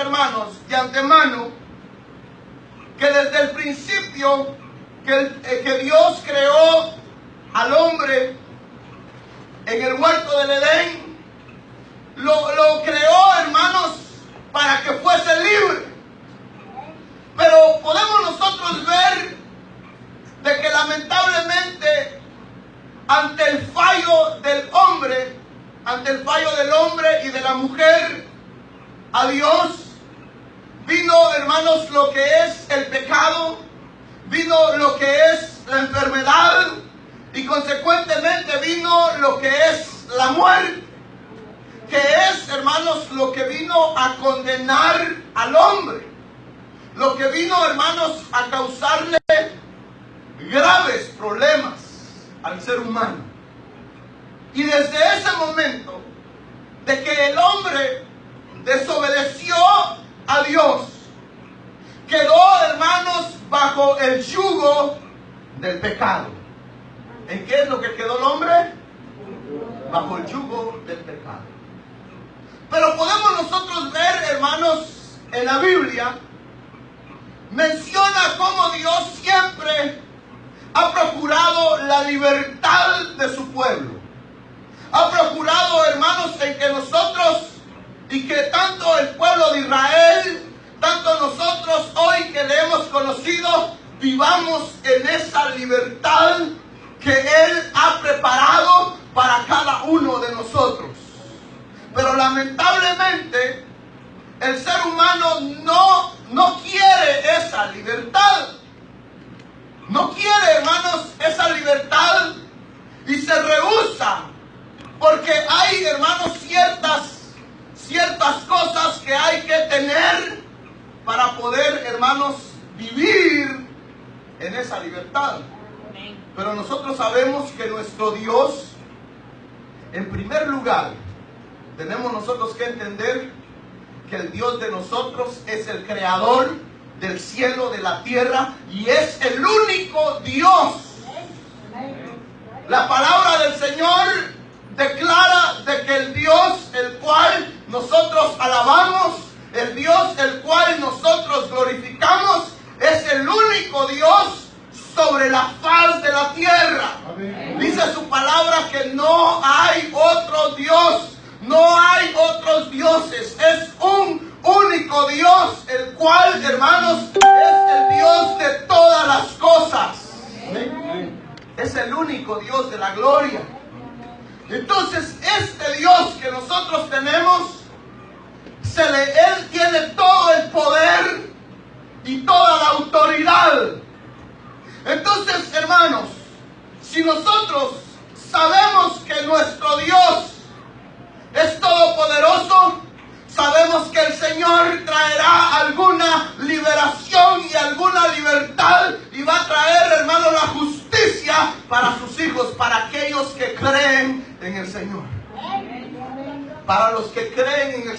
hermanos, de antemano, que desde el principio que Dios creó al hombre en el huerto del Edén, lo creó, hermanos, para que fuese libre. Pero podemos nosotros ver de que lamentablemente ante el fallo del hombre y de la mujer, a Dios vino, hermanos, lo que es el pecado, vino lo que es la enfermedad y consecuentemente vino lo que es la muerte, que es, hermanos, lo que vino a condenar al hombre, lo que vino, hermanos, a causarle graves problemas al ser humano. Y desde ese momento de que el hombre desobedeció a Dios, quedó, hermanos, bajo el yugo del pecado. ¿En qué es lo que quedó el hombre? Bajo el yugo del pecado. Pero podemos nosotros ver, hermanos, en la Biblia, menciona cómo Dios siempre ha procurado la libertad de su pueblo. Ha procurado, hermanos, en que nosotros y que tanto el pueblo de Israel, tanto nosotros hoy que le hemos conocido, vivamos en esa libertad que Él ha preparado para cada uno de nosotros. Pero lamentablemente el ser humano no quiere esa libertad. No quiere, hermanos, esa libertad y se rehúsa, porque hay, hermanos, ciertas cosas que hay que tener para poder, hermanos, vivir en esa libertad. Pero nosotros sabemos que nuestro Dios, en primer lugar, tenemos nosotros que entender que el Dios de nosotros es el creador del cielo, de la tierra, y es el único Dios. La palabra del Señor declara de que el Dios el cual nosotros alabamos, el Dios el cual nosotros glorificamos, es el único Dios sobre la faz de la tierra. Amén. Dice su palabra que no hay otro Dios, no hay otros dioses, es un único Dios, el cual, hermanos, es el Dios de todas las cosas. Amén. Es el único Dios de la gloria. Entonces, este Dios que nosotros tenemos, Él tiene todo el poder y toda la autoridad. Entonces, hermanos, si nosotros sabemos que nuestro Dios es todopoderoso, sabemos que el Señor traerá alguna liberación y alguna libertad y va a traer, hermano, la justicia para sus hijos, para aquellos que creen en el Señor. Para los que creen en el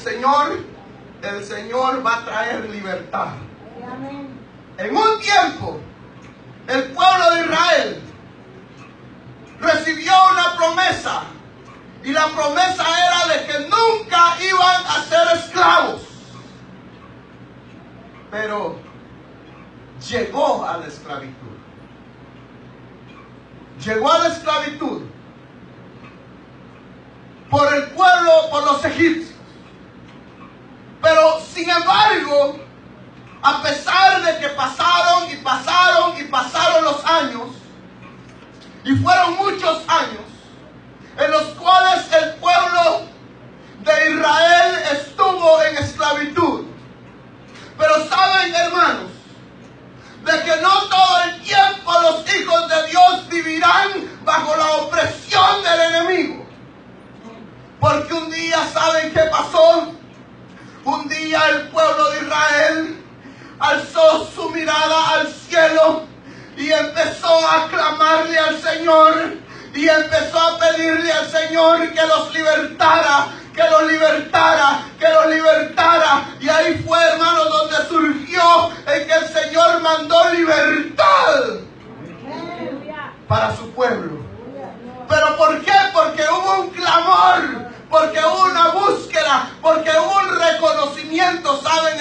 Señor va a traer libertad. En un tiempo, el pueblo de Israel recibió una promesa. Y la promesa era de que nunca iban a ser esclavos. Pero llegó a la esclavitud. Llegó a la esclavitud por el pueblo, por los egipcios. Pero sin embargo, a pesar de que pasaron y pasaron y pasaron los años, y fueron muchos años, en los cuales el pueblo de Israel estuvo en esclavitud. Pero saben, hermanos, de que no todo el tiempo los hijos de Dios vivirán bajo la opresión del enemigo. Porque un día, ¿saben qué pasó? Un día el pueblo de Israel alzó su mirada al cielo y empezó a clamarle al Señor. Y empezó a pedirle al Señor que los libertara, que los libertara, que los libertara. Y ahí fue, hermanos, donde surgió en que el Señor mandó libertad para su pueblo. ¿Pero por qué? Porque hubo un clamor, porque hubo una búsqueda, porque hubo un reconocimiento, ¿saben,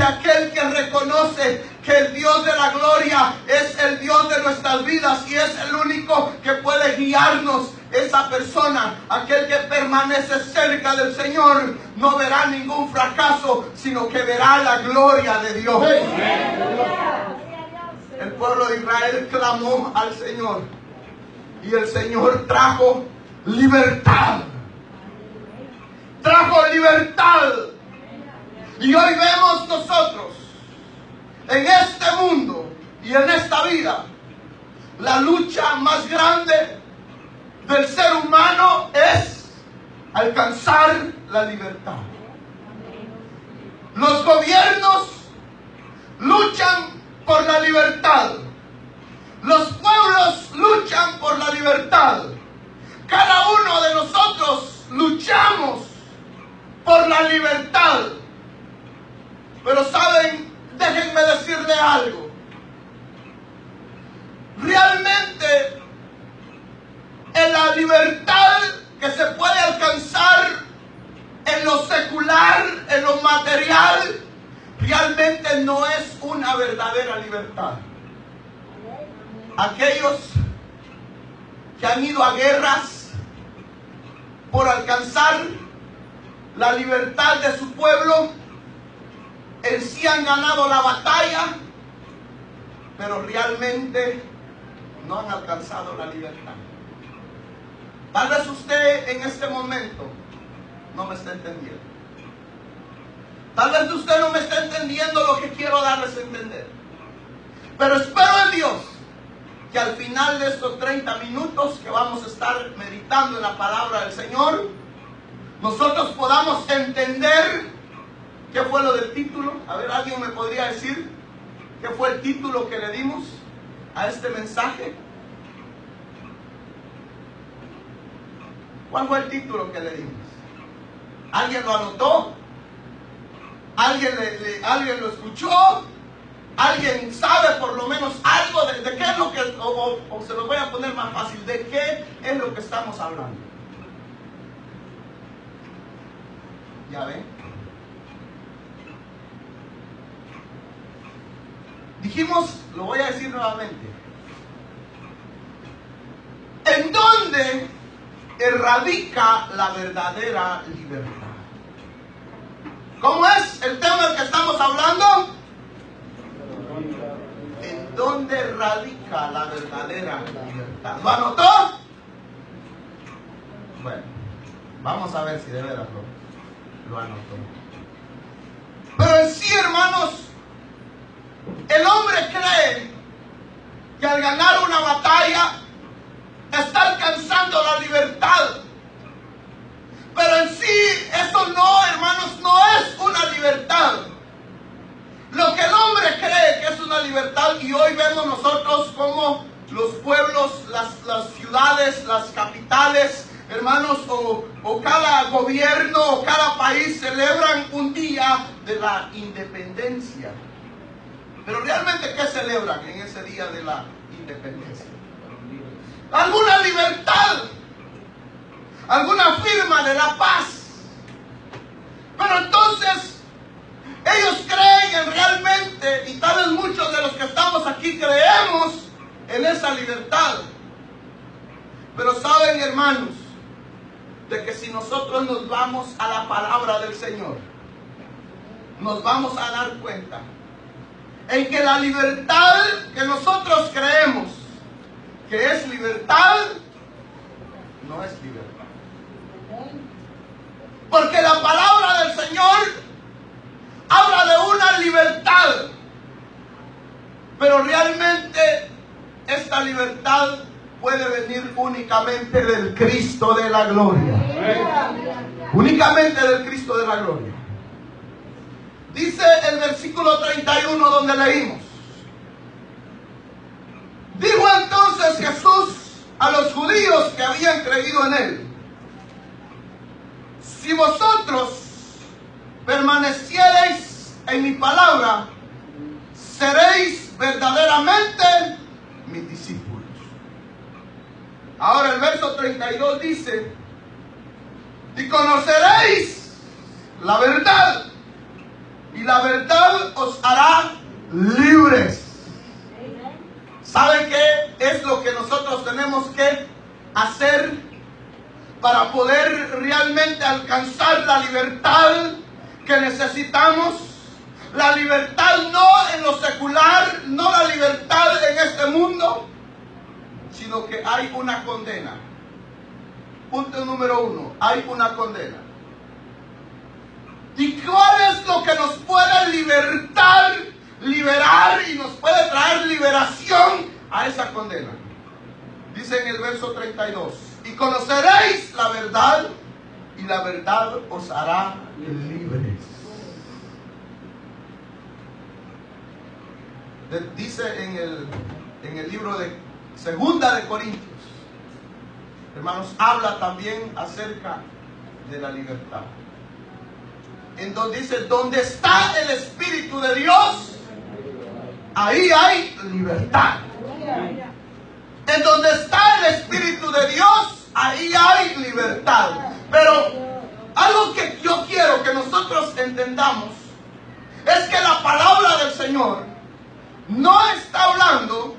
que aquel que reconoce que el Dios de la gloria es el Dios de nuestras vidas y es el único que puede guiarnos, esa persona, aquel que permanece cerca del Señor, no verá ningún fracaso, sino que verá la gloria de Dios. El pueblo de Israel clamó al Señor y el Señor trajo libertad. Trajo libertad. Y hoy vemos nosotros en este mundo y en esta vida la lucha más grande del ser humano es alcanzar la libertad. Los gobiernos luchan por la libertad. Los pueblos luchan por la libertad. Cada uno de nosotros luchamos por la libertad. Pero saben, déjenme decirle algo. Realmente en la libertad que se puede alcanzar en lo secular, en lo material, realmente no es una verdadera libertad. Aquellos que han ido a guerras por alcanzar la libertad de su pueblo, en sí han ganado la batalla, pero realmente no han alcanzado la libertad. Tal vez usted en este momento no me está entendiendo. Tal vez usted no me está entendiendo lo que quiero darles a entender. Pero espero en Dios que al final de estos 30 minutos que vamos a estar meditando en la palabra del Señor, nosotros podamos entender qué fue lo del título. A ver, ¿alguien me podría decir qué fue el título que le dimos a este mensaje? ¿Cuál fue el título que le dimos? ¿Alguien lo anotó? ¿Alguien lo escuchó? ¿Alguien sabe por lo menos algo de qué es lo que, o se lo voy a poner más fácil, de qué es lo que estamos hablando? ¿Ya ven? Dijimos, lo voy a decir nuevamente, ¿en dónde radica la verdadera libertad? ¿Cómo es el tema del que estamos hablando? ¿En dónde radica la verdadera libertad? ¿Lo anotó? Bueno, vamos a ver si de veras lo anotó. Pero en sí, hermanos, el hombre cree que al ganar una batalla está alcanzando la libertad. Pero en sí, eso no, hermanos, no es una libertad. Lo que el hombre cree que es una libertad, y hoy vemos nosotros como los pueblos, las ciudades, las capitales, hermanos, o cada gobierno, o cada país celebran un día de la independencia. Pero realmente, ¿qué celebran en ese día de la independencia? Alguna libertad, alguna firma de la paz. Pero entonces ellos creen en realmente, y tal vez muchos de los que estamos aquí creemos en esa libertad. Pero saben, hermanos, de que si nosotros nos vamos a la palabra del Señor, nos vamos a dar cuenta en que la libertad que nosotros creemos que es libertad, no es libertad. Porque la palabra del Señor habla de una libertad, pero realmente esta libertad puede venir únicamente del Cristo de la gloria. Únicamente del Cristo de la gloria. Dice el versículo 31 donde leímos: dijo entonces Jesús a los judíos que habían creído en él: si vosotros permaneciereis en mi palabra, seréis verdaderamente mis discípulos. Ahora el verso 32 dice: y conoceréis la verdad, y y la verdad os hará libres. ¿Saben qué es lo que nosotros tenemos que hacer para poder realmente alcanzar la libertad que necesitamos? La libertad no en lo secular, no la libertad en este mundo, sino que hay una condena. Punto número 1, hay una condena. ¿Y cuál es lo que nos puede liberar y nos puede traer liberación a esa condena? Dice en el verso 32, y conoceréis la verdad, y la verdad os hará libres. Dice en el libro de Segunda de Corintios, hermanos, habla también acerca de la libertad. En donde dice, donde está el Espíritu de Dios, ahí hay libertad. En donde está el Espíritu de Dios, ahí hay libertad. Pero algo que yo quiero que nosotros entendamos es que la palabra del Señor no está hablando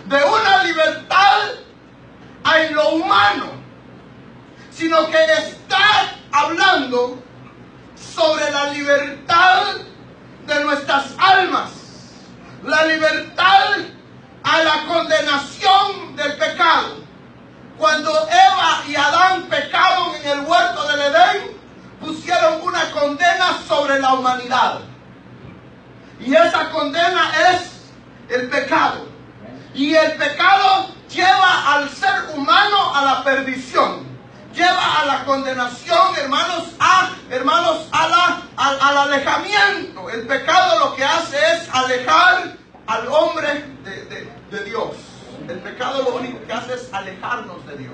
de una libertad en lo humano, sino que está hablando sobre la libertad de nuestras almas, la libertad a la condenación del pecado. Cuando Eva y Adán pecaron en el huerto del Edén, pusieron una condena sobre la humanidad. Y esa condena es el pecado. Y el pecado lleva al ser humano a la perdición. Lleva a la condenación, hermanos, al alejamiento. El pecado lo que hace es alejar al hombre de Dios. El pecado lo único que hace es alejarnos de Dios.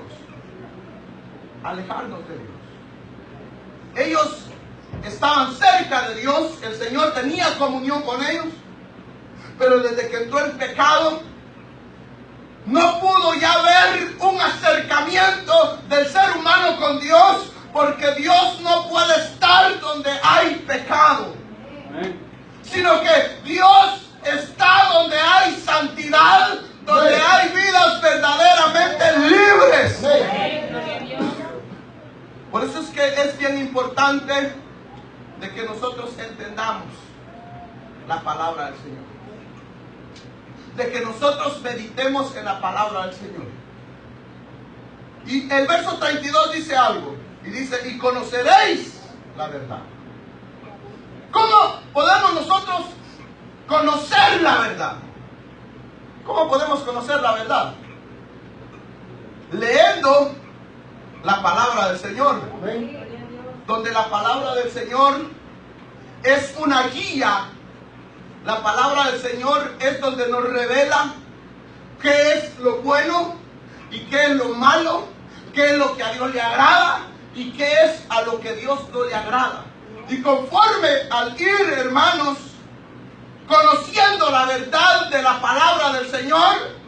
Alejarnos de Dios. Ellos estaban cerca de Dios, el Señor tenía comunión con ellos, pero desde que entró el pecado, no pudo ya ver un acercamiento del ser humano con Dios, porque Dios no puede estar donde hay pecado. Sino que Dios está donde hay santidad, donde hay vidas verdaderamente libres. Por eso es que es bien importante de que nosotros entendamos la palabra del Señor. De que nosotros meditemos en la palabra del Señor. Y el verso 32 dice algo. Y dice, y conoceréis la verdad. ¿Cómo podemos nosotros conocer la verdad? ¿Cómo podemos conocer la verdad? Leyendo la palabra del Señor. Donde la palabra del Señor es una guía. La palabra del Señor es donde nos revela qué es lo bueno y qué es lo malo, qué es lo que a Dios le agrada y qué es a lo que Dios no le agrada. Y conforme al ir, hermanos, conociendo la verdad de la palabra del Señor,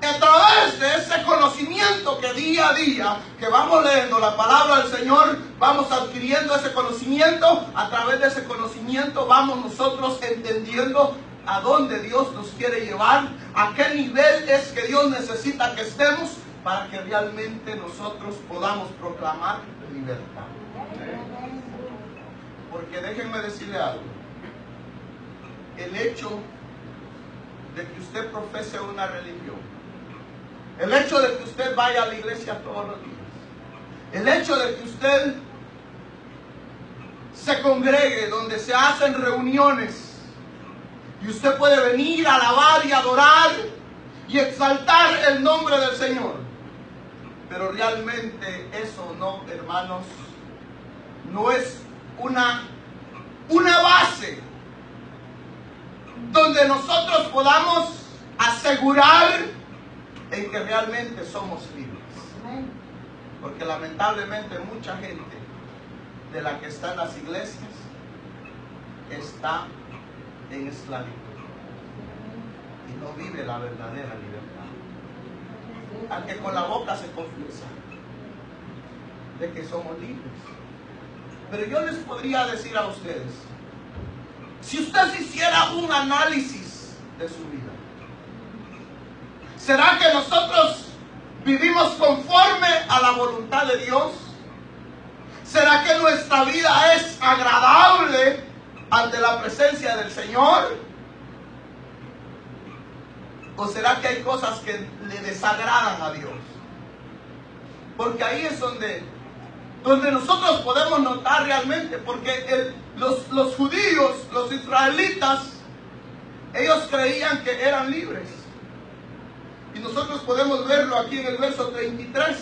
a través de ese conocimiento que día a día, que vamos leyendo la palabra del Señor, vamos adquiriendo ese conocimiento. A través de ese conocimiento vamos nosotros entendiendo a dónde Dios nos quiere llevar, a qué nivel es que Dios necesita que estemos para que realmente nosotros podamos proclamar libertad. Porque déjenme decirle algo. El hecho de que usted profese una religión, el hecho de que usted vaya a la iglesia todos los días, el hecho de que usted se congregue donde se hacen reuniones y usted puede venir a alabar y adorar y exaltar el nombre del Señor, pero realmente eso no, hermanos, no es una base donde nosotros podamos asegurar en que realmente somos libres. Porque lamentablemente mucha gente de la que está en las iglesias está en esclavitud y no vive la verdadera libertad. Aunque con la boca se confiesa de que somos libres. Pero yo les podría decir a ustedes Si usted se hiciera un análisis de su vida, ¿será que nosotros vivimos conforme a la voluntad de Dios? ¿Será que nuestra vida es agradable ante la presencia del Señor? ¿O será que hay cosas que le desagradan a Dios? Porque ahí es donde nosotros podemos notar realmente, porque los judíos, los israelitas, ellos creían que eran libres. Y nosotros podemos verlo aquí en el verso 33,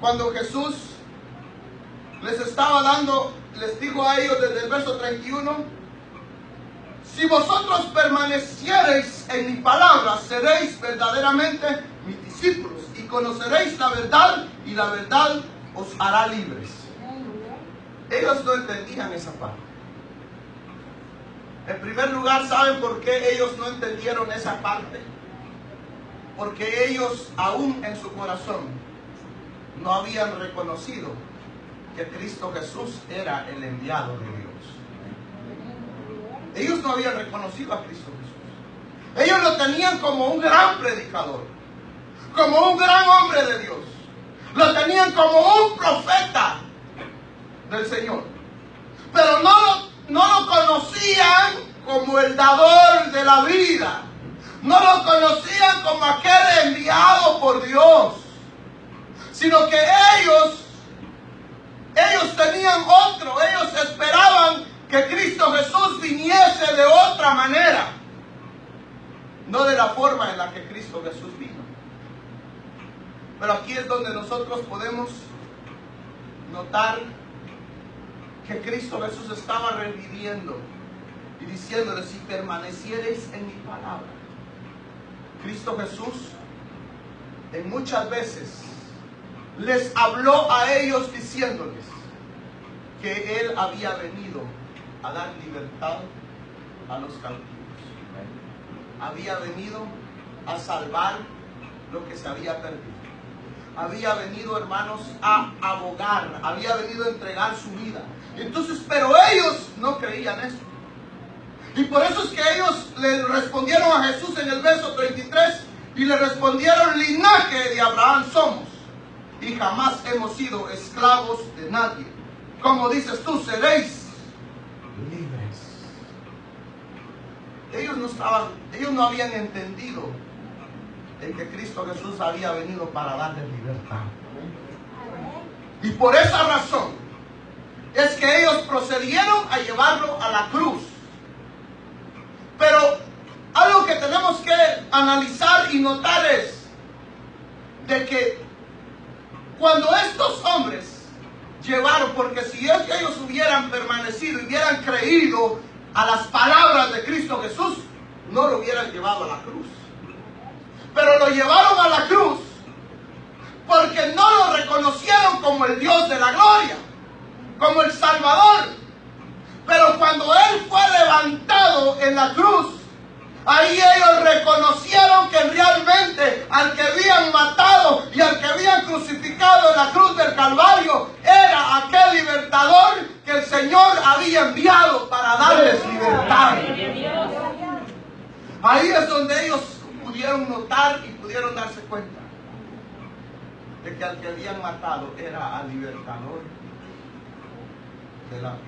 cuando Jesús les estaba dando, les dijo a ellos desde el verso 31, si vosotros permaneciereis en mi palabra, seréis verdaderamente mis discípulos y conoceréis la verdad y la verdad os hará libres. Ellos no entendían esa parte. En primer lugar, ¿saben por qué ellos no entendieron esa parte? Porque ellos aún en su corazón no habían reconocido que Cristo Jesús era el enviado de Dios. Ellos no habían reconocido a Cristo Jesús. Ellos lo tenían como un gran predicador, como un gran hombre de Dios. Lo tenían como un profeta del Señor. Pero no lo conocían como el dador de la vida. No lo conocían como aquel enviado por Dios. Sino que ellos tenían otro. Ellos esperaban que Cristo Jesús viniese de otra manera. No de la forma en la que Cristo Jesús vino. Pero aquí es donde nosotros podemos notar que Cristo Jesús estaba reviviendo y diciéndoles, si permaneciereis en mi palabra. Cristo Jesús en muchas veces les habló a ellos diciéndoles que Él había venido a dar libertad a los cautivos. Había venido a salvar lo que se había perdido. Había venido, hermanos, a abogar. Había venido a entregar su vida. Entonces, pero ellos no creían eso. Y por eso es que ellos le respondieron a Jesús en el verso 33 y le respondieron, linaje de Abraham somos y jamás hemos sido esclavos de nadie. Como dices tú, seréis libres. Ellos no habían entendido en que Cristo Jesús había venido para darles libertad. Y por esa razón es que ellos procedieron a llevarlo a la cruz. Pero algo que tenemos que analizar y notar es de que cuando estos hombres llevaron, porque si es que ellos hubieran permanecido y hubieran creído a las palabras de Cristo Jesús, no lo hubieran llevado a la cruz. Pero lo llevaron a la cruz porque no lo reconocieron como el Dios de la gloria, como el Salvador. Pero cuando Él fue levantado en la cruz, ahí ellos reconocieron que realmente al que habían matado y al que habían crucificado en la cruz del Calvario era aquel libertador que el Señor había enviado para darles libertad. Ahí es donde ellos pudieron notar y pudieron darse cuenta de que al que habían matado era al libertador de la vida.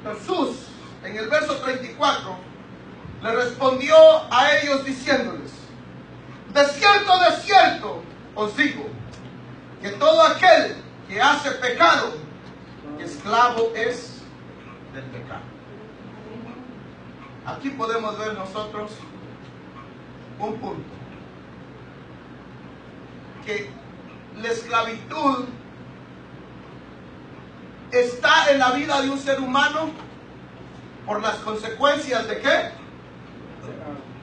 Jesús, en el verso 34, le respondió a ellos diciéndoles, de cierto, os digo, que todo aquel que hace pecado, esclavo es del pecado. Aquí podemos ver nosotros un punto, que la esclavitud está en la vida de un ser humano por las consecuencias ¿de qué?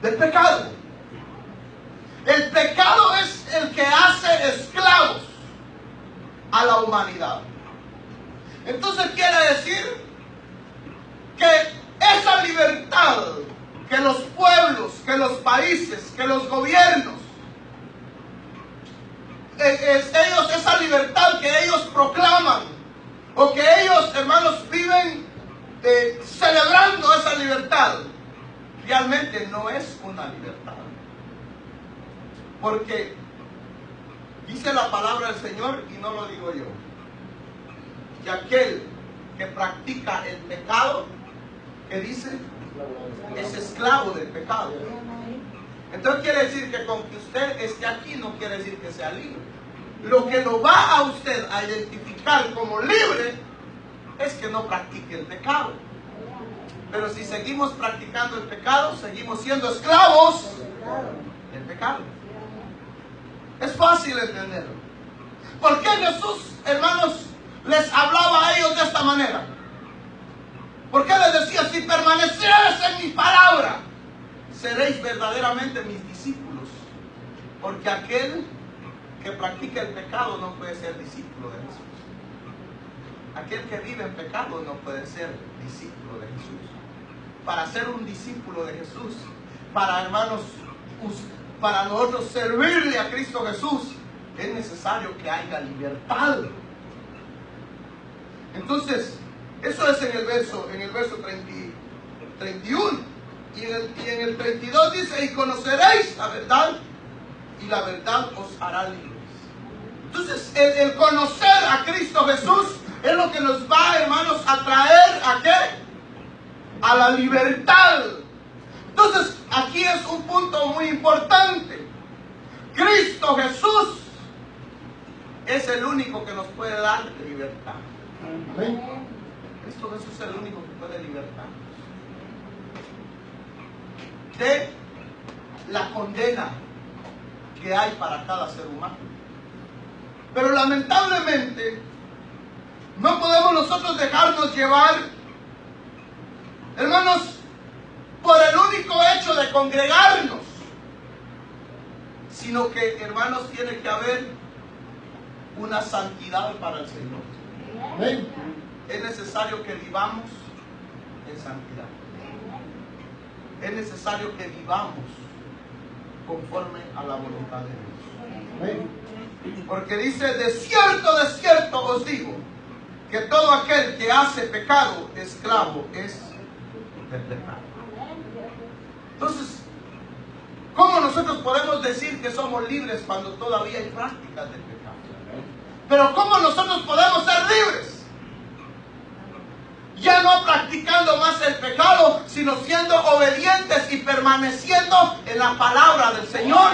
Del pecado. El pecado es el que hace esclavos a la humanidad. Entonces quiere decir que esa libertad que los pueblos, que los países, que los gobiernos, esa libertad que ellos proclaman o que ellos hermanos, viven celebrando esa libertad. Realmente no es una libertad. Porque dice la palabra del Señor, y no lo digo yo, que aquel que practica el pecado, que dice, es esclavo del pecado. Entonces quiere decir que con que usted esté aquí no quiere decir que sea libre. Lo que lo va a usted a identificar como libre es que no practique el pecado. Pero si seguimos practicando el pecado, seguimos siendo esclavos del pecado. Es fácil entenderlo. ¿Por qué Jesús, hermanos, les hablaba a ellos de esta manera? ¿Por qué les decía, si permanecieres en mi palabra, seréis verdaderamente mis discípulos? Porque aquel que practica el pecado no puede ser discípulo de Jesús. Aquel que vive en pecado no puede ser discípulo de Jesús. Para ser un discípulo de Jesús, para, hermanos, para nosotros servirle a Cristo Jesús, es necesario que haya libertad. Entonces, eso es en el verso 31. Y en el 32 dice, y conoceréis la verdad, y la verdad os hará libres. Entonces, el conocer a Cristo Jesús es lo que nos va, hermanos, a traer ¿a qué? A la libertad. Entonces, aquí es un punto muy importante. Cristo Jesús es el único que nos puede dar libertad. Cristo Jesús es el único que puede libertarnos de la condena que hay para cada ser humano. Pero lamentablemente no podemos nosotros dejarnos llevar, hermanos, por el único hecho de congregarnos, sino que, hermanos, tiene que haber una santidad para el Señor. Es necesario que vivamos en santidad. Es necesario que vivamos conforme a la voluntad de Dios. Porque dice, de cierto os digo, que todo aquel que hace pecado, esclavo es del pecado. Entonces, ¿cómo nosotros podemos decir que somos libres cuando todavía hay prácticas del pecado? Pero ¿cómo nosotros podemos ser libres? Ya no practicando más el pecado, sino siendo obedientes y permaneciendo en la palabra del Señor,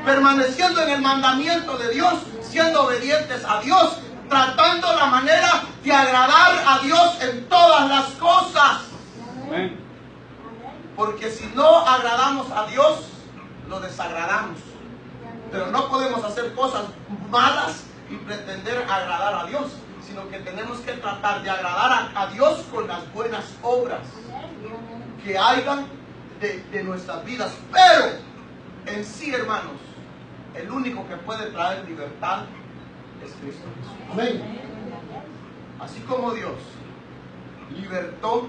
permaneciendo en el mandamiento de Dios, siendo obedientes a Dios, tratando la manera de agradar a Dios en todas las cosas. Porque si no agradamos a Dios, lo desagradamos. Pero no podemos hacer cosas malas y pretender agradar a Dios, sino que tenemos que tratar de agradar a Dios con las buenas obras que hagan de nuestras vidas. Pero en sí, hermanos, el único que puede traer libertad es Cristo Jesús. Amén. Así como Dios libertó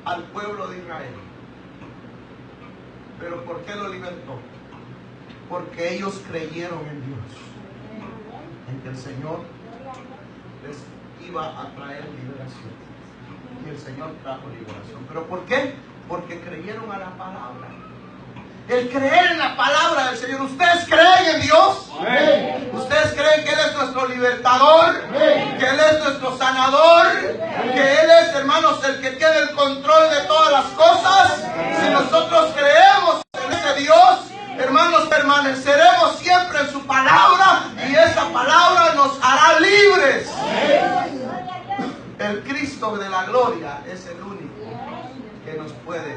al pueblo de Israel. ¿Pero por qué lo libertó? Porque ellos creyeron en Dios, en que el Señor les iba a traer liberación. Y el Señor trajo liberación. ¿Pero por qué? Porque creyeron a la palabra. El creer en la palabra del Señor. ¿Ustedes creen en Dios? Amén. ¿Ustedes creen que Él es nuestro libertador? Amén. ¿Que Él es nuestro sanador? Amén. ¿Que Él es, hermanos, el que tiene el control de todas las cosas? Amén. Si nosotros creemos en ese Dios, hermanos, permaneceremos siempre en su palabra y esa palabra nos hará libres. El Cristo de la gloria es el único que nos puede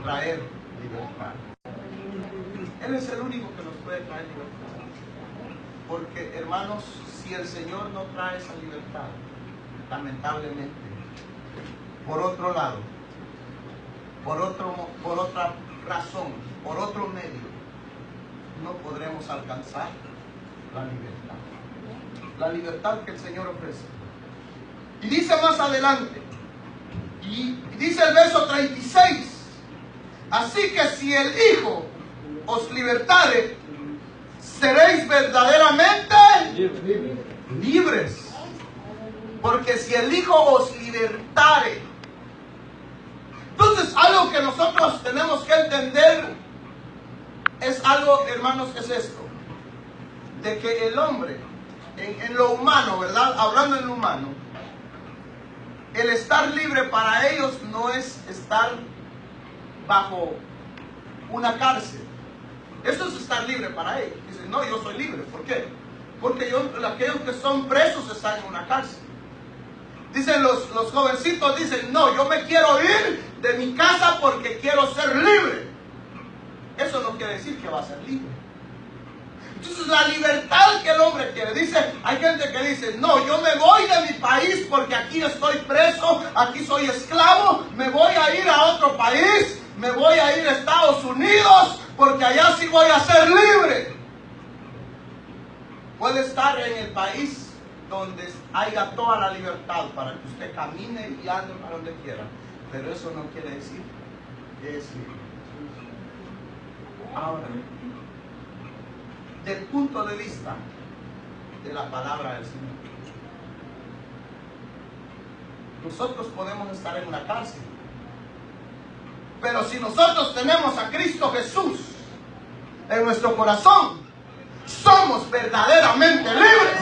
traer libertad. Él es el único que nos puede traer libertad. Porque, hermanos, si el Señor no trae esa libertad, lamentablemente, por otro lado, por otra razón, por otro medio, no podremos alcanzar la libertad. La libertad que el Señor ofrece. Y dice más adelante, y dice el verso 36, así que si el Hijo os libertare, seréis verdaderamente libres. Porque si el Hijo os libertare. Entonces, algo que nosotros tenemos que entender es algo, hermanos, es esto. De que el hombre, en lo humano, ¿verdad? Hablando en lo humano, el estar libre para ellos no es estar bajo una cárcel. Eso es estar libre para ellos. Dicen, no, yo soy libre. ¿Por qué? Porque aquellos que son presos están en una cárcel. Dicen los jovencitos, dicen, no, yo me quiero ir de mi casa porque quiero ser libre. Eso no quiere decir que va a ser libre. Entonces la libertad que el hombre quiere, dice, hay gente que dice, no, yo me voy de mi país porque aquí estoy preso, aquí soy esclavo, me voy a ir a otro país, me voy a ir a Estados Unidos porque allá sí voy a ser libre. Puede estar en el país donde haya toda la libertad para que usted camine y ande para donde quiera, pero eso no quiere decir que es libre. Ahora, del punto de vista de la palabra del Señor, nosotros podemos estar en una cárcel, pero si nosotros tenemos a Cristo Jesús en nuestro corazón, somos verdaderamente libres.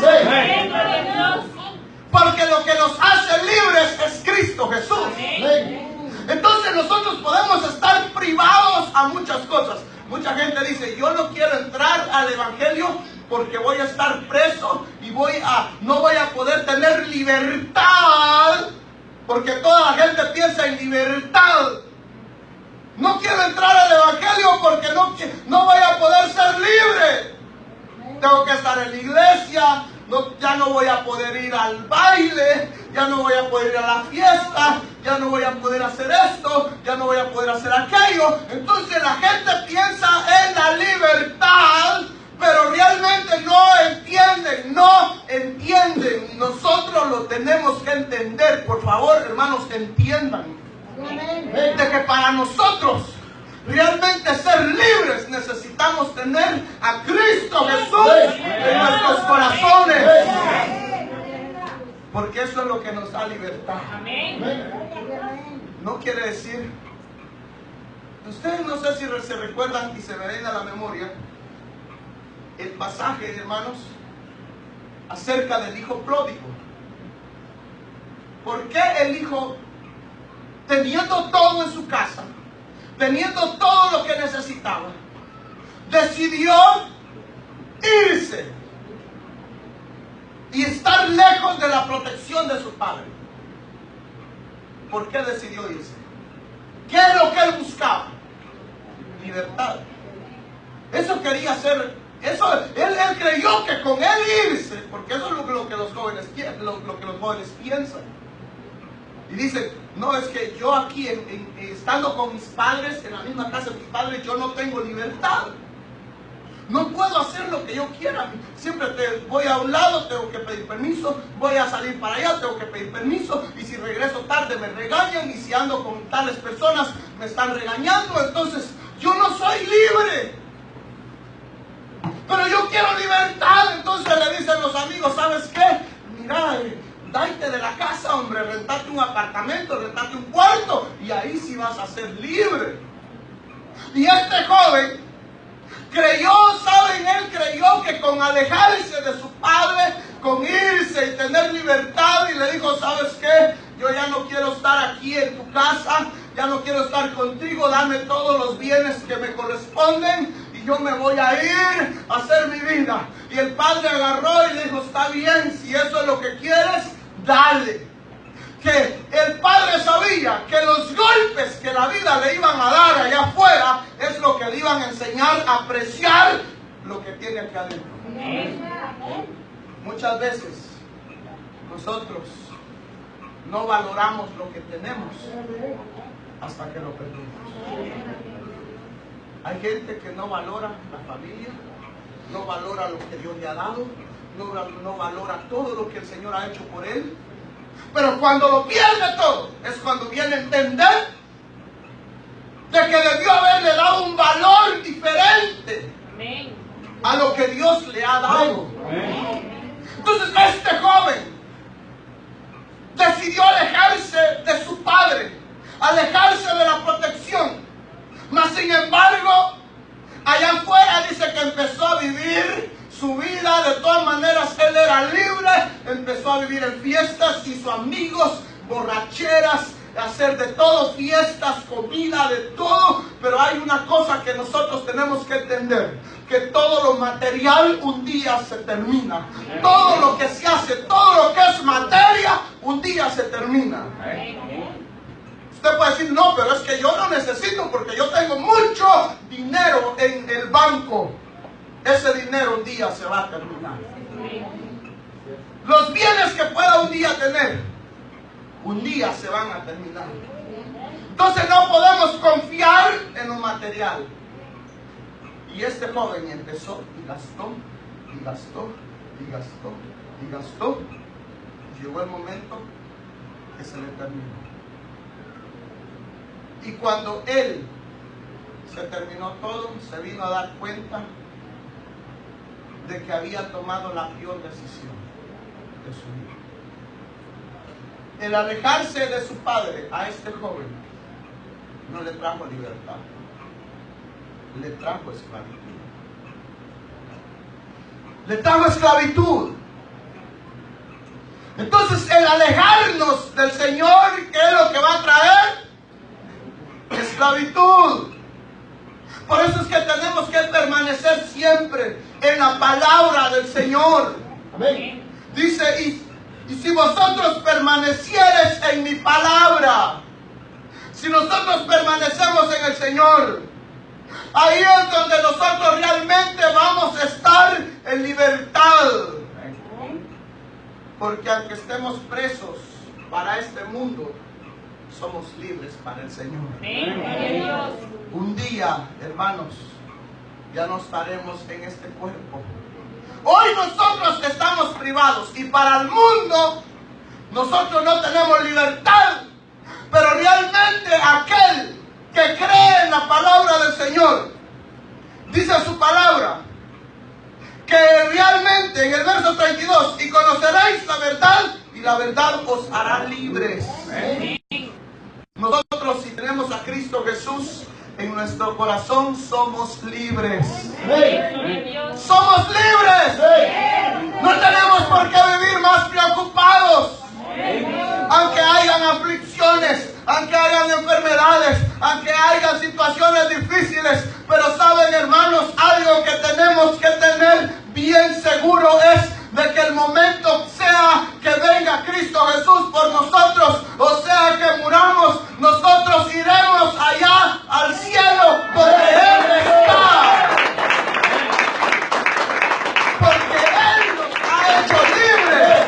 Porque lo que nos hace libres es Cristo Jesús. Entonces nosotros podemos estar privados a muchas cosas. Mucha gente dice, yo no quiero entrar al evangelio porque voy a estar preso y no voy a poder tener libertad, porque toda la gente piensa en libertad. No quiero entrar al evangelio porque no voy a poder ser libre. Tengo que estar en la iglesia, ya no voy a poder ir al baile, ya no voy a poder ir a la fiesta, ya no voy a poder hacer esto, ya no voy a poder hacer aquello. Entonces la gente piensa en la libertad, pero realmente no entienden. Nosotros lo tenemos que entender. Por favor, hermanos, entiendan de que para nosotros realmente ser libres necesitamos tener a Cristo Jesús en nuestros corazones, porque eso es lo que nos da libertad. No quiere decir, ustedes no sé si se recuerdan y se me viene a la memoria el pasaje, hermanos, acerca del hijo pródigo. ¿Por qué el hijo, teniendo todo en su casa, teniendo todo lo que necesitaba, decidió irse y estar lejos de la protección de su padre? ¿Por qué decidió irse? ¿Qué es lo que él buscaba? Libertad. Eso quería hacer. Él creyó que con él irse, porque eso es lo que los jóvenes quieren, lo que los jóvenes piensan. Y dicen, no, es que yo aquí, estando con mis padres, en la misma casa de mis padres, yo no tengo libertad. No puedo hacer lo que yo quiera. Siempre voy a un lado, tengo que pedir permiso. Voy a salir para allá, tengo que pedir permiso. Y si regreso tarde me regañan. Y si ando con tales personas me están regañando. Entonces yo no soy libre. Pero yo quiero libertad. Entonces le dicen los amigos, ¿sabes qué? Mira, date de la casa, hombre, rentate un apartamento, rentate un cuarto, y ahí sí vas a ser libre. Y este joven creyó, ¿saben? Él creyó que con alejarse de su padre, con irse y tener libertad, y le dijo, ¿sabes qué? Yo ya no quiero estar aquí en tu casa, ya no quiero estar contigo, dame todos los bienes que me corresponden, y yo me voy a ir a hacer mi vida. Y el padre agarró y le dijo, está bien, si eso es lo que quieres, dale. Que el padre sabía que los golpes que la vida le iban a dar allá afuera es lo que le iban a enseñar a apreciar lo que tiene aquí adentro. Muchas veces nosotros no valoramos lo que tenemos hasta que lo perdemos. Hay gente que no valora la familia, no valora lo que Dios le ha dado, no valora todo lo que el Señor ha hecho por él. Pero cuando lo pierde todo, es cuando viene a entender de que debió haberle dado un valor diferente a lo que Dios le ha dado. Entonces este joven alejarse de la protección. Mas sin embargo, allá afuera dice que empezó a vivir su vida. De todas maneras, él era libre. Empezó a vivir en fiestas, hizo amigos, borracheras, hacer de todo, fiestas, comida, de todo. Pero hay una cosa que nosotros tenemos que entender: que todo lo material un día se termina. Todo lo que se hace, todo lo que es materia, un día se termina. Usted puede decir, no, pero es que yo no necesito porque yo tengo mucho dinero en el banco. Ese dinero un día se va a terminar. Los bienes que pueda un día tener, un día se van a terminar. Entonces no podemos confiar en lo material. Y este joven empezó y gastó, y gastó, y gastó, y gastó. Y llegó el momento que se le terminó. Y cuando él se terminó todo, se vino a dar cuenta de que había tomado la peor decisión de su vida. El alejarse de su padre a este joven no le trajo libertad, le trajo esclavitud. Le trajo esclavitud. Entonces, el alejarnos del Señor, ¿qué es lo que va a traer? Esclavitud. Por eso es que tenemos que permanecer siempre en la palabra del Señor. Amén. Dice, y si vosotros permaneciereis en mi palabra, si nosotros permanecemos en el Señor, ahí es donde nosotros realmente vamos a estar en libertad. Porque aunque estemos presos para este mundo, somos libres para el Señor. Un día, hermanos, ya no estaremos en este cuerpo. Hoy nosotros estamos privados y para el mundo nosotros no tenemos libertad. Pero realmente aquel que cree en la palabra del Señor, dice su palabra, que realmente en el verso 32, y conoceréis la verdad, y la verdad os hará libres. Nosotros, si tenemos a Cristo Jesús en nuestro corazón, somos libres. Somos libres. No tenemos por qué vivir más preocupados. Aunque hayan aflicciones, aunque hayan enfermedades, aunque hayan situaciones difíciles. Pero saben, hermanos, algo que tenemos que tener bien seguro es de que el momento sea que venga Cristo Jesús por nosotros, o sea que muramos, nosotros iremos allá al cielo donde Él está. Porque Él nos ha hecho libres.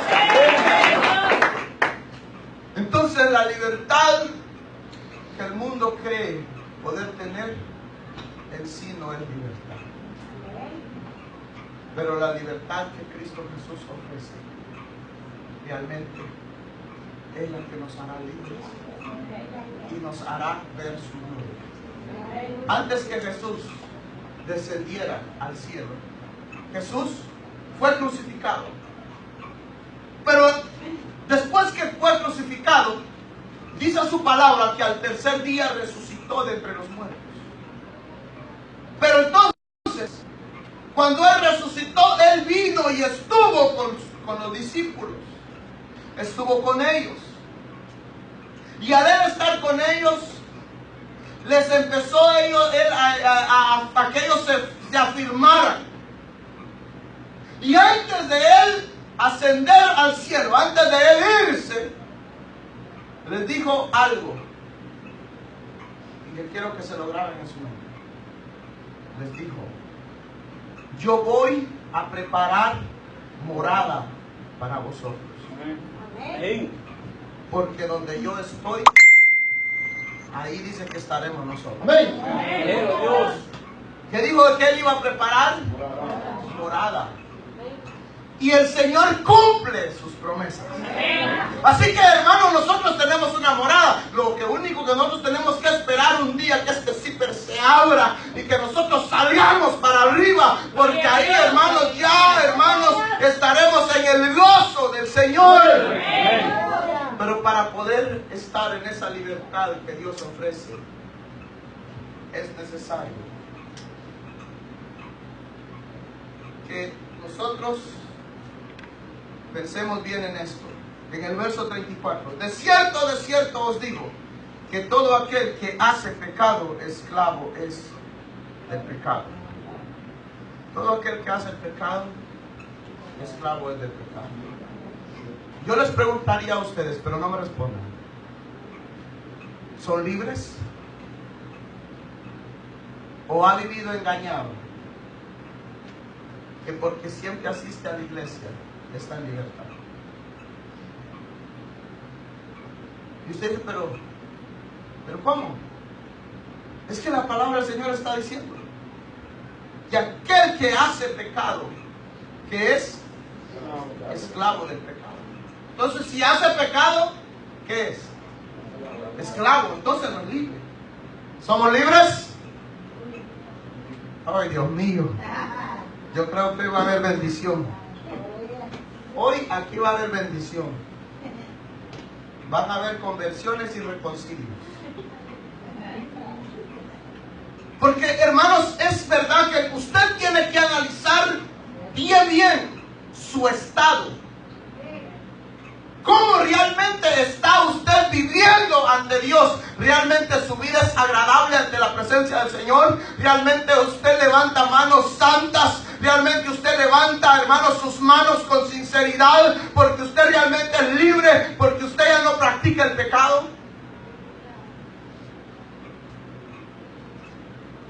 Entonces la libertad que el mundo cree poder tener en sí no es libertad. Pero la libertad que Cristo Jesús ofrece realmente es la que nos hará libres y nos hará ver su gloria. Antes que Jesús descendiera al cielo, Jesús fue crucificado. Pero después que fue crucificado, dice su palabra que al tercer día resucitó de entre los muertos. Pero entonces, cuando Él resucitó, Él vino y estuvo con los discípulos. Estuvo con ellos. Y al Él estar con ellos, les empezó a que ellos se afirmaran. Y antes de Él ascender al cielo, antes de Él irse, les dijo algo. Y yo quiero que se lo graben en su mente. Les dijo: yo voy a preparar morada para vosotros. Amén. Porque donde yo estoy, ahí dice que estaremos nosotros. Amén. Amén. ¿Qué dijo que Él iba a preparar? Morada. Y el Señor cumple sus promesas. Así que, hermanos, nosotros tenemos una morada. Lo único que nosotros tenemos que esperar un día que este zipper se abra y que nosotros salgamos para arriba, porque ahí, hermanos, ya, hermanos, estaremos en el gozo del Señor. Pero para poder estar en esa libertad que Dios ofrece, es necesario que nosotros pensemos bien en esto. En el verso 34, de cierto os digo, que todo aquel que hace pecado, esclavo es del pecado. Todo aquel que hace el pecado, esclavo es del pecado. Yo les preguntaría a ustedes, pero no me respondan. ¿Son libres? ¿O ha vivido engañado? Que porque siempre asiste a la iglesia, está en libertad. Y usted dice, pero ¿cómo? Es que la palabra del Señor está diciendo que aquel que hace pecado, que es esclavo del pecado. Entonces, si hace pecado, ¿qué es? Esclavo, entonces no es libre. ¿Somos libres? Ay, Dios mío. Yo creo que hoy va a haber bendición. Hoy aquí va a haber bendición. Van a haber conversiones y reconcilios. Porque, hermanos, es verdad que usted tiene que analizar bien su estado. ¿Cómo realmente está usted viviendo ante Dios? ¿Realmente su vida es agradable ante la presencia del Señor? ¿Realmente usted levanta manos santas? ¿Realmente usted levanta, hermanos, sus manos con sinceridad? Porque usted realmente es libre, porque usted ya no practica el pecado.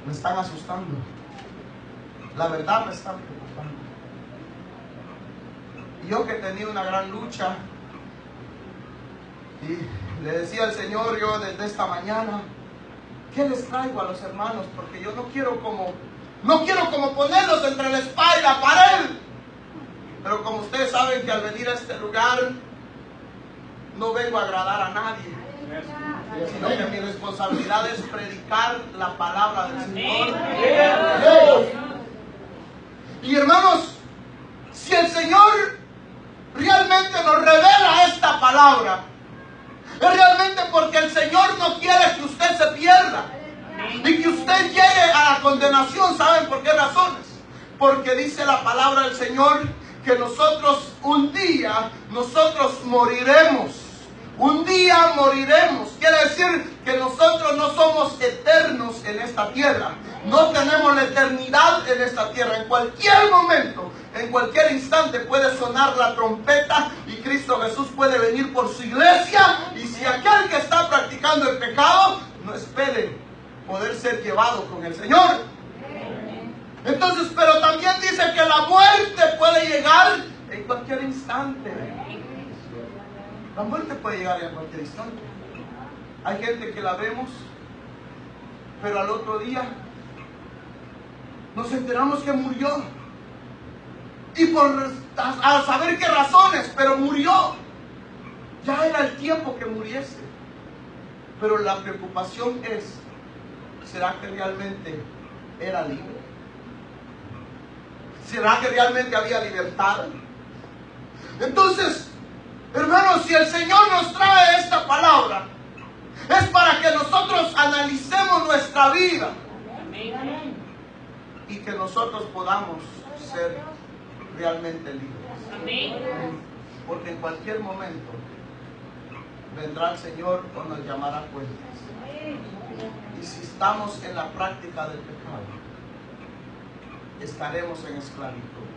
Me están asustando. La verdad me están preocupando. Y yo que he tenido una gran lucha, y le decía al Señor yo desde esta mañana, ¿qué les traigo a los hermanos? Porque yo no quiero como ponerlos entre la espada y la pared. Pero como ustedes saben que al venir a este lugar no vengo a agradar a nadie, sino que mi responsabilidad es predicar la palabra del Señor. Y hermanos, si el Señor realmente nos revela esta palabra, es realmente porque el Señor no quiere que usted se pierda y que usted llegue a la condenación. ¿Saben por qué razones? Porque dice la palabra del Señor que nosotros un día moriremos. Un día moriremos. Quiere decir que nosotros no somos eternos en esta tierra. No tenemos la eternidad en esta tierra. En cualquier momento, en cualquier instante puede sonar la trompeta y Cristo Jesús puede venir por su iglesia. Y si aquel que está practicando el pecado, no espere poder ser llevado con el Señor. Entonces, pero también dice que la muerte puede llegar en cualquier instante. La muerte puede llegar en cualquier instante. Hay gente que la vemos, pero al otro día nos enteramos que murió. Y a saber qué razones, pero murió. Ya era el tiempo que muriese. Pero la preocupación es, ¿será que realmente era libre? ¿Será que realmente había libertad? Entonces, hermanos, si el Señor nos trae esta palabra, es para que nosotros analicemos nuestra vida y que nosotros podamos ser realmente libres. Porque en cualquier momento vendrá el Señor o nos llamará cuentas. Y si estamos en la práctica del pecado, estaremos en esclavitud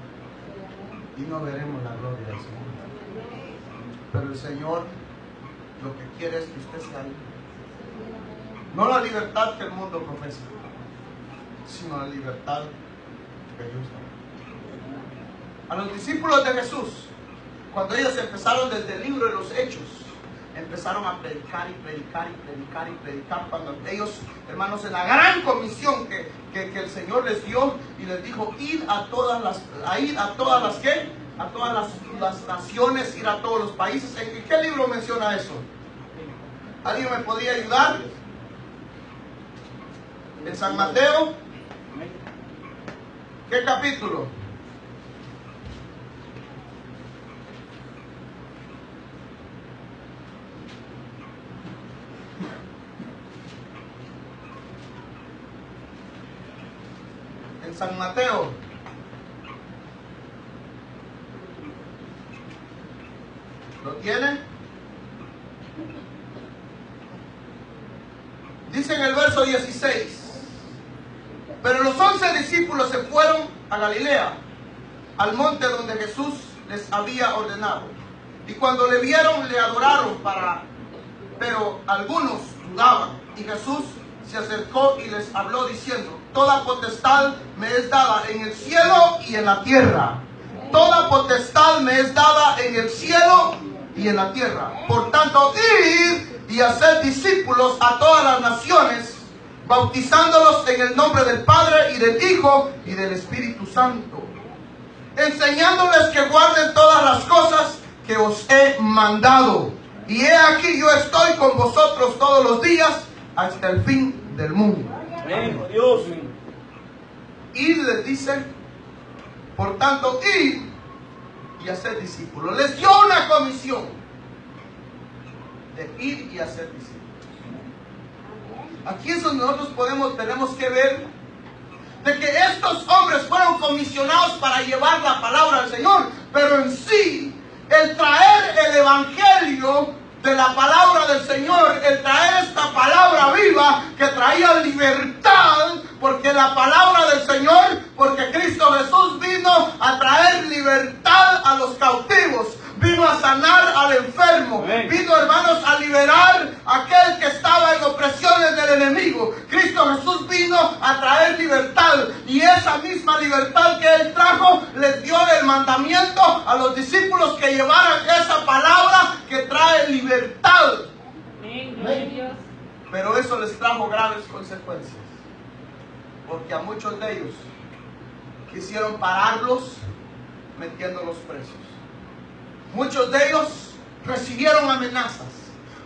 y no veremos la gloria del Señor. Pero el Señor lo que quiere es que usted sea libre. No la libertad que el mundo profesa, sino la libertad que Dios da. A los discípulos de Jesús, cuando ellos empezaron desde el libro de los Hechos, empezaron a predicar y predicar y predicar y predicar. Cuando ellos, hermanos, en la gran comisión que el Señor les dio y les dijo, id a todas las naciones, ir a todos los países. ¿En qué libro menciona eso? ¿Alguien me podría ayudar? ¿En San Mateo? ¿Qué capítulo? San Mateo. ¿Lo tienen? Dice en el verso 16: pero los 11 discípulos se fueron a Galilea, al monte donde Jesús les había ordenado. Y cuando le vieron, le adoraron, pero algunos dudaban. Y Jesús se acercó y les habló diciendo: toda potestad me es dada en el cielo y en la tierra. Toda potestad me es dada en el cielo y en la tierra. Por tanto, id y hacer discípulos a todas las naciones, bautizándolos en el nombre del Padre y del Hijo y del Espíritu Santo, enseñándoles que guarden todas las cosas que os he mandado. Y he aquí, yo estoy con vosotros todos los días hasta el fin del mundo. Amén. Dios. Y les dice, por tanto, id y hacer discípulos. Les dio una comisión de ir y hacer discípulos. Aquí es donde nosotros tenemos que ver de que estos hombres fueron comisionados para llevar la palabra del Señor, pero en sí, el traer el evangelio de la palabra del Señor, el traer esta palabra viva que traía libertad, porque la palabra del Señor, porque Cristo Jesús vino a traer libertad a los cautivos, vino a sanar al enfermo, vino, hermanos, a liberar a aquel que estaba en opresiones del enemigo. Cristo Jesús vino a traer libertad, y esa misma libertad que Él trajo les dio el mandamiento a los discípulos que llevaran esa palabra que trae libertad. Pero eso les trajo graves consecuencias, porque a muchos de ellos quisieron pararlos metiéndolos presos. Muchos de ellos recibieron amenazas.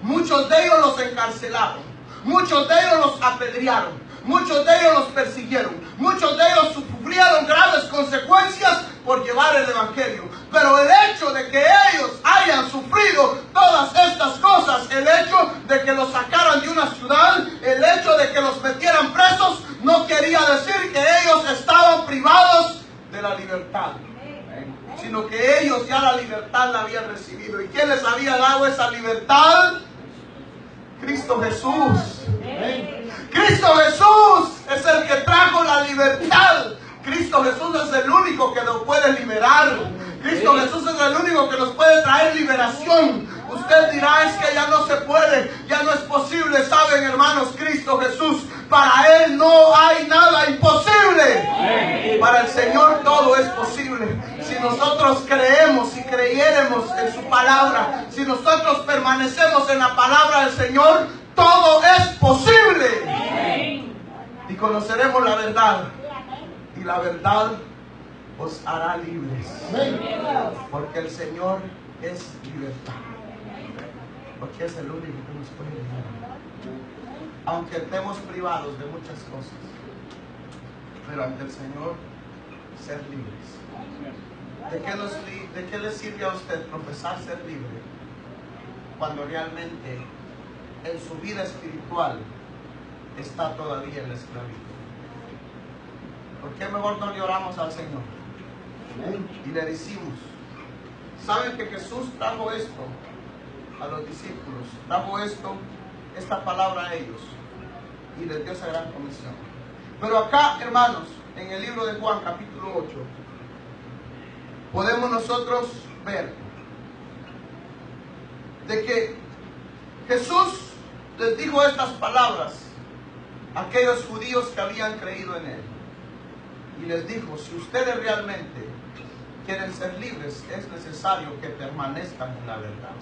Muchos de ellos los encarcelaron. Muchos de ellos los apedrearon. Muchos de ellos los persiguieron. Muchos de ellos sufrieron graves consecuencias por llevar el evangelio. Pero el hecho de que ellos hayan sufrido todas estas cosas, el hecho de que los sacaran de una ciudad, el hecho de que los metieran presos, no quería decir que ellos estaban privados de la libertad, sino que ellos ya la libertad la habían recibido. ¿Y quién les había dado esa libertad? Cristo Jesús. Cristo Jesús es el que trajo la libertad. Cristo Jesús es el único que nos puede liberar. Cristo Jesús es el único que nos puede traer liberación. Usted dirá, es que ya no se puede, ya no es posible. Saben, hermanos, Cristo Jesús, para Él no hay nada imposible. Para el Señor todo es posible. Si nosotros creemos y creyéremos en su palabra, si nosotros permanecemos en la palabra del Señor, todo es posible. Y conoceremos la verdad, y la verdad os hará libres. Porque el Señor es libertad. Porque es el único que nos puede liberar. Aunque estemos privados de muchas cosas, pero ante el Señor, ser libres. ¿De qué le sirve a usted profesar ser libre cuando realmente en su vida espiritual está todavía en la esclavitud? ¿Por qué mejor no le oramos al Señor y le decimos? ¿Saben que Jesús trajo esto a los discípulos? Trajo esta palabra a ellos y les dio esa gran comisión. Pero acá, hermanos, en el libro de Juan, capítulo 8, podemos nosotros ver de que Jesús les dijo estas palabras a aquellos judíos que habían creído en Él. Y les dijo, si ustedes realmente quieren ser libres, es necesario que permanezcan en la verdad.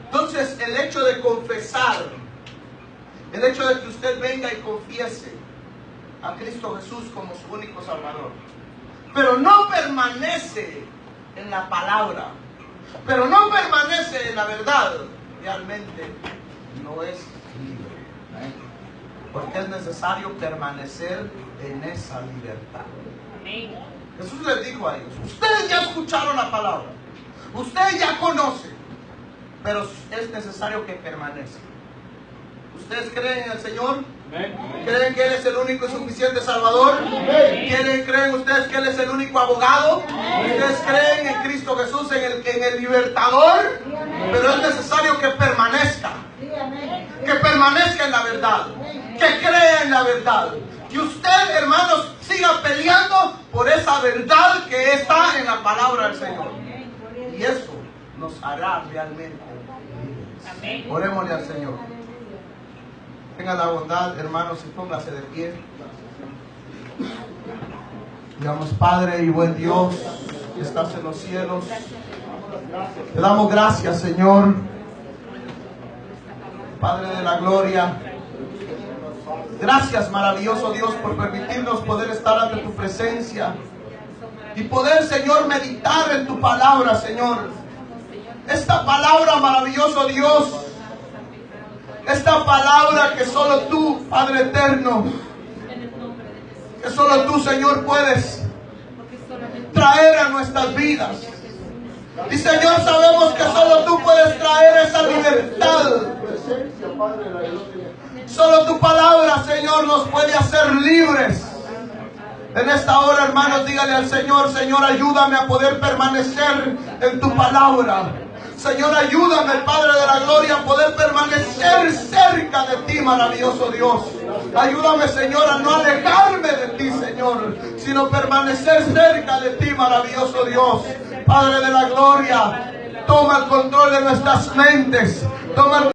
Entonces, el hecho de confesar, el hecho de que usted venga y confiese a Cristo Jesús como su único Salvador, pero no permanece en la palabra, pero no permanece en la verdad, realmente no es libre. Porque es necesario permanecer en esa libertad. Jesús les dijo a ellos, ustedes ya escucharon la palabra, ustedes ya conocen, pero es necesario que permanezcan. ¿Ustedes creen en el Señor? Amén. ¿Creen que Él es el único y suficiente Salvador? ¿Creen ustedes que Él es el único abogado? ¿Ustedes creen en Cristo Jesús, en el libertador? Pero es necesario que permanezca. Que permanezca en la verdad. Que crea en la verdad. Que usted, hermanos, siga peleando por esa verdad que está en la palabra del Señor. Y eso nos hará realmente libres. Orémosle al Señor. Tenga la bondad, hermanos, y póngase de pie. Digamos, Padre y buen Dios, que estás en los cielos. Te damos gracias, Señor, Padre de la gloria. Gracias, maravilloso Dios, por permitirnos poder estar ante tu presencia y poder, Señor, meditar en tu palabra, Señor. Esta palabra, maravilloso Dios, esta palabra que solo tú, Padre eterno, que solo tú, Señor, puedes traer a nuestras vidas. Y, Señor, sabemos que solo tú puedes traer esa libertad. Solo tu palabra, Señor, nos puede hacer libres. En esta hora, hermanos, dígale al Señor: Señor, ayúdame a poder permanecer en tu palabra. Señor, ayúdame, Padre de la gloria, a poder permanecer cerca de ti, maravilloso Dios. Ayúdame, Señor, a no alejarme de ti, Señor, sino permanecer cerca de ti, maravilloso Dios. Padre de la gloria, toma el control de nuestras mentes. Toma el